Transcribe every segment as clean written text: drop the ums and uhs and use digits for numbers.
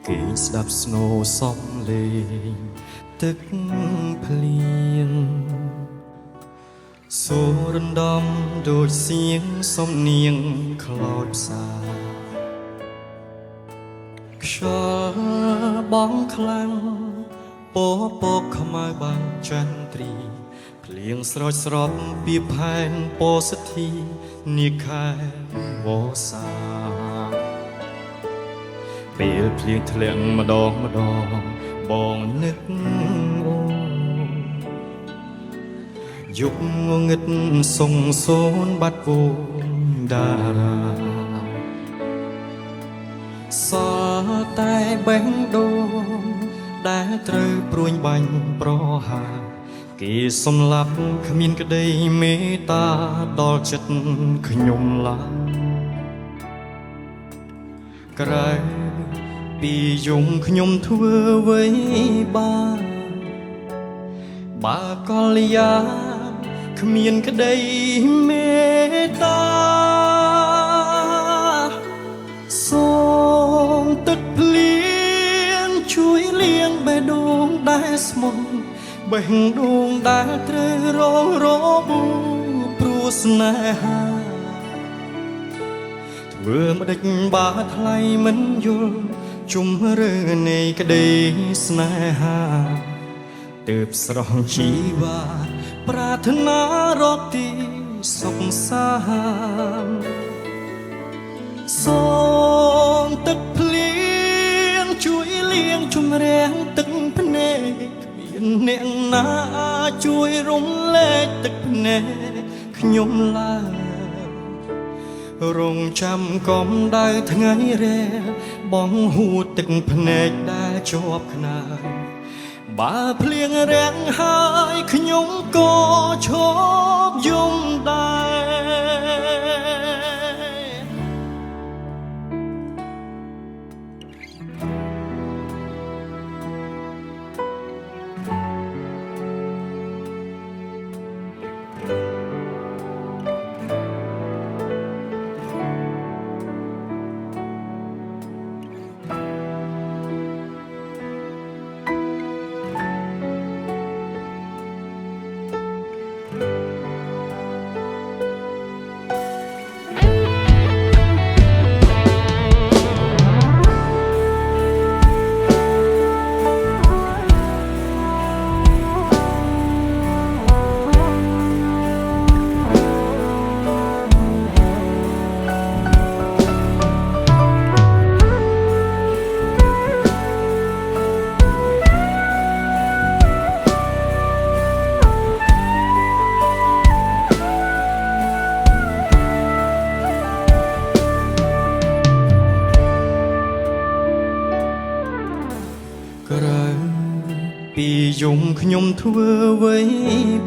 គេស្ដាប់ស្នូសំលេងទឹកភ្លៀងសូររំដំដូចសៀងសំនៀងខ្លោចផ្សាខ្យល់បងខ្លាំងពពកខ្មៅបាំងចន្ទ្រីភ្លៀងស្រោចស្រពពីផែនពោធិ៍ធីនាខែវស្សាពេលភ្លៀងធ្លាក់ម្ដងបងនឹកអូយុគងងឹតសងសូនបាត់វូនតារាសល់តែបេះដូងដែលត្រូវព្រួញបាញ់ប្រហាគេសំឡាប់គ្មានក្តីមេត្តាដល់ចិត្តខ្ញុំឡើយក្រៅពីយំខ្ញុំធ្វើអ្វីបើកលយាគ្មានក្តីមេត្តាសូមទឹកភ្លៀងជួយលាងបេះដូងដែលស្មុំបេះដូងដែលត្រូវរងរបួសព្រោះស្នេហាធ្វើម្ដេចបើថ្លៃមិនយល់ជុំរើនៃក្តីស្នេហាទើបស្រស់ជីវ៉ាប្រាថ្នារកទីសុខសាន្តសូមទឹកភ្លៀងជួយលាងជម្រះទឹកភ្នែកគ្មានអ្នកណាជួយរំលែកទឹកភ្នែកខ្ញុំឡើយរងចាំកំដៅថ្ងៃរះបងហួតទឹកភ្នែកដែលជាប់ខ្នើយបើភ្លៀងរាំងហើយខ្ញុំក៏ឈប់យំដែរក្រៅពីយំខ្ញុំធ្វើអ្វី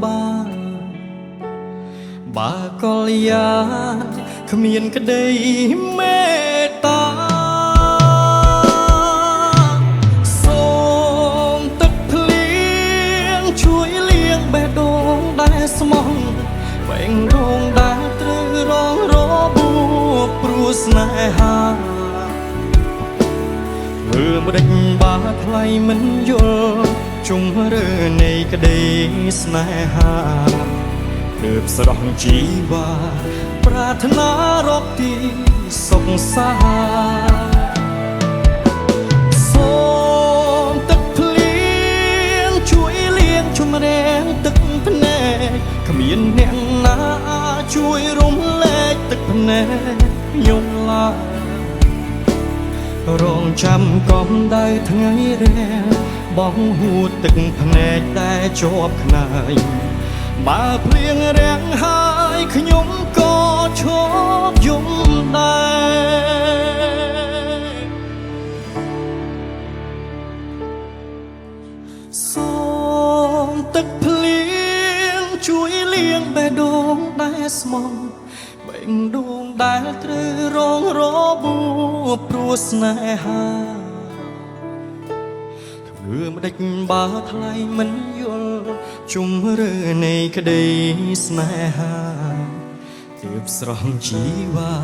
បើកលយាគ្មានក្តីមេត្តាសូមទឹកភ្លៀងជួយលាងបេះដូងដែលស្មោះបេះដូងដែលត្រូវរងរបួសព្រោះស្នេហាធ្វើម្ដេចបើថ្លៃមិនយល់ជុំរើនៃក្តីស្នេហាទើបស្រស់ជីវ៉ាប្រាថ្នារកទីសុខសាន្តសូមទឹកភ្លៀងជួយលាងជម្រះទឹកភ្នែកគ្មានអ្នកណាជួយរំលែកទឹកភ្នែកខ្ញុំឡើយរងចាំកំដៅថ្ងៃរះបងហួតទឹកភ្នែកដែលជាប់ខ្នើយបើភ្លៀងរាំងហើយខ្ញុំក៏ឈប់យំដែរសូមទឹកភ្លៀងជួយលាងបេះដូងដែលស្មុំបេះដូងដែលត្រូវរងរបួសព្រោះស្នេហាធ្វើម្ដេចបើថ្លៃមិនយល់ជុំរើនៃក្តីស្នេហាទើបស្រស់ជីវ៉ា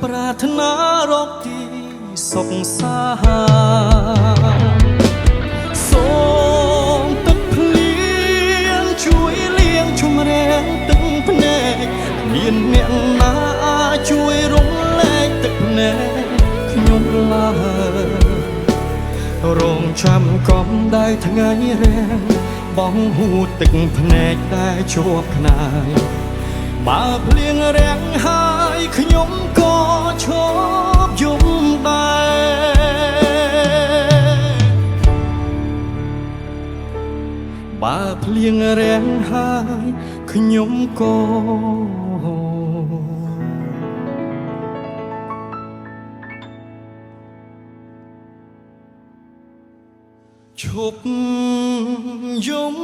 ប្រាថ្នារកទី សុខសាសូមទឹកភ្លៀងជួយលាងជម្រះទឹកភ្នែកមានអ្នកណាជួយរំលែកទឹកភ្នែកខ្ញុំឡើយរងចាំកំដៅថ្ងៃរាំងបងហួតទឹកភ្នែកតែជាប់ខ្នើយបើភ្លៀងរាំងហើយខ្ញុំក៏ឈប់យំដែរបើភ្លៀងរាំងហើយខ្ញុំក៏ឈប់យំ